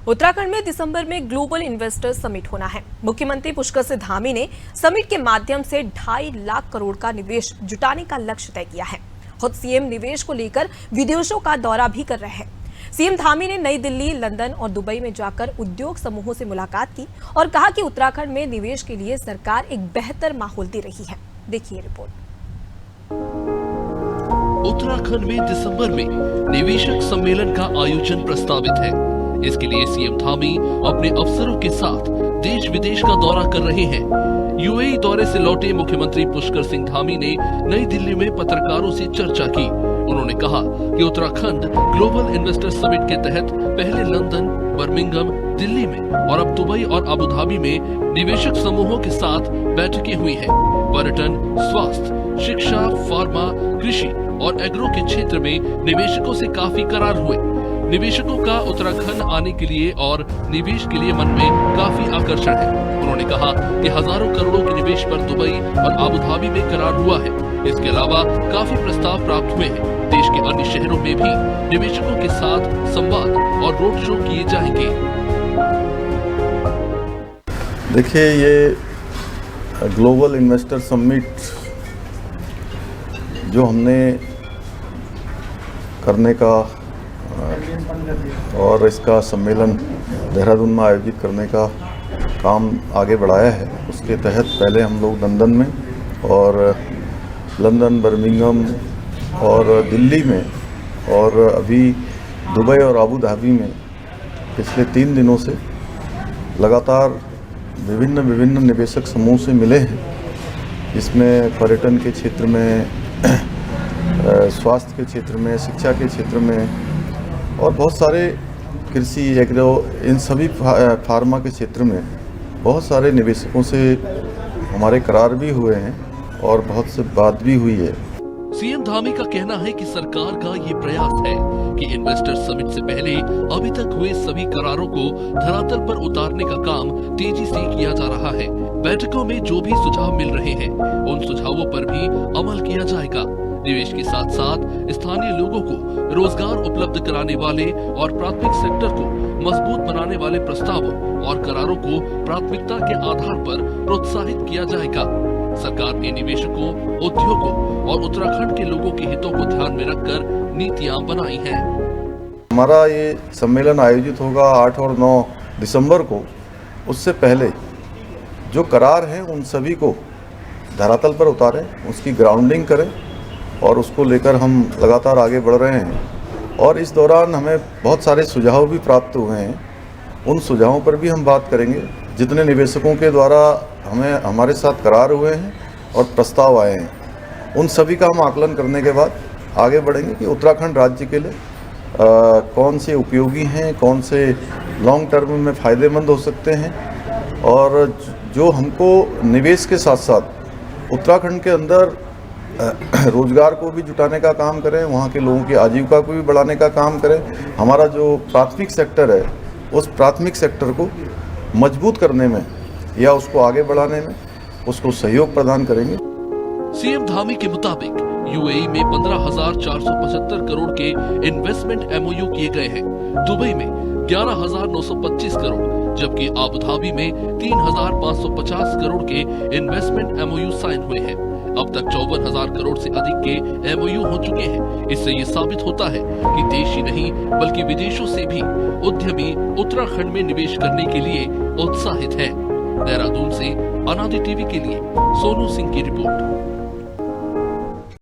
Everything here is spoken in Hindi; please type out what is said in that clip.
उत्तराखंड में दिसंबर में ग्लोबल इन्वेस्टर्स समिट होना है। मुख्यमंत्री पुष्कर सिंह धामी ने समिट के माध्यम से 2.5 लाख करोड़ का निवेश जुटाने का लक्ष्य तय किया है। खुद सीएम निवेश को लेकर विदेशों का दौरा भी कर रहे हैं। सीएम धामी ने नई दिल्ली, लंदन और दुबई में जाकर उद्योग समूहों से मुलाकात की और कहा कि उत्तराखंड में निवेश के लिए सरकार एक बेहतर माहौल दे रही है। देखिए रिपोर्ट। उत्तराखंड में दिसंबर में निवेशक सम्मेलन का आयोजन प्रस्तावित है। इसके लिए सीएम धामी अपने अफसरों के साथ देश विदेश का दौरा कर रहे हैं। यूएई दौरे से लौटे मुख्यमंत्री पुष्कर सिंह धामी ने नई दिल्ली में पत्रकारों से चर्चा की। उन्होंने कहा कि उत्तराखंड ग्लोबल इन्वेस्टर समिट के तहत पहले लंदन, बर्मिंघम, दिल्ली में और अब दुबई और अबू धाबी में निवेशक समूहों के साथ बैठकें हुई हैं। पर्यटन, स्वास्थ्य, शिक्षा, फार्मा, कृषि और एग्रो के क्षेत्र में निवेशकों से काफी करार हुए। निवेशकों का उत्तराखंड आने के लिए और निवेश के लिए मन में काफी आकर्षण है। उन्होंने कहा कि हजारों करोड़ों के निवेश पर दुबई और अबू धाबी में करार हुआ है। इसके अलावा काफी प्रस्ताव प्राप्त हुए हैं। देश के अन्य शहरों में भी निवेशकों के साथ संवाद और रोड शो किए जाएंगे। देखिए, ये ग्लोबल इन्वेस्टर समिट जो हमने करने का और इसका सम्मेलन देहरादून में आयोजित करने का काम आगे बढ़ाया है, उसके तहत पहले हम लोग लंदन में और लंदन, बर्मिंघम और दिल्ली में और अभी दुबई और अबू धाबी में पिछले 3 दिनों से लगातार विभिन्न निवेशक समूह से मिले हैं। इसमें पर्यटन के क्षेत्र में, स्वास्थ्य के क्षेत्र में, शिक्षा के क्षेत्र में और बहुत सारे कृषि, एग्रो, इन सभी फार्मा के क्षेत्र में बहुत सारे निवेशकों से हमारे करार भी हुए हैं और बहुत से बात भी हुई है। सीएम धामी का कहना है कि सरकार का ये प्रयास है कि इन्वेस्टर समिट से पहले अभी तक हुए सभी करारों को धरातल पर उतारने का काम तेजी से किया जा रहा है। बैठकों में जो भी सुझाव मिल रहे हैं, उन सुझावों पर भी अमल किया जाएगा। निवेश के साथ साथ स्थानीय लोगों को रोजगार उपलब्ध कराने वाले और प्राथमिक सेक्टर को मजबूत बनाने वाले प्रस्तावों और करारों को प्राथमिकता के आधार पर प्रोत्साहित किया जाएगा। सरकार ने निवेशकों, उद्योगों और उत्तराखंड के लोगों के हितों को ध्यान में रखकर नीतियां बनाई हैं। हमारा ये सम्मेलन आयोजित होगा 8 और 9 दिसंबर को। उससे पहले जो करार हैं उन सभी को धरातल पर उतारें, उसकी ग्राउंडिंग करें और उसको लेकर हम लगातार आगे बढ़ रहे हैं। और इस दौरान हमें बहुत सारे सुझाव भी प्राप्त हुए हैं। उन सुझावों पर भी हम बात करेंगे। जितने निवेशकों के द्वारा हमारे साथ करार हुए हैं और प्रस्ताव आए हैं, उन सभी का हम आकलन करने के बाद आगे बढ़ेंगे कि उत्तराखंड राज्य के लिए कौन से उपयोगी हैं, कौन से लॉन्ग टर्म में फ़ायदेमंद हो सकते हैं और जो हमको निवेश के साथ साथ उत्तराखंड के अंदर रोजगार को भी जुटाने का काम करें, वहाँ के लोगों की आजीविका को भी बढ़ाने का काम करें। हमारा जो प्राथमिक सेक्टर है, उस प्राथमिक सेक्टर को मजबूत करने में या उसको आगे बढ़ाने में उसको सहयोग प्रदान करेंगे। सीएम धामी के मुताबिक यूएई में 15,475 करोड़ के इन्वेस्टमेंट एमओयू किए गए हैं। दुबई में 11,925 करोड़, जबकि अबू धाबी में 3,550 करोड़ के इन्वेस्टमेंट एमओयू साइन हुए हैं। अब तक 54,000 करोड़ से अधिक के एमओयू हो चुके हैं। इससे ये साबित होता है कि देश ही नहीं बल्कि विदेशों से भी उद्यमी उत्तराखंड में निवेश करने के लिए उत्साहित है। देहरादून से अनादि टीवी के लिए सोनू सिंह की रिपोर्ट।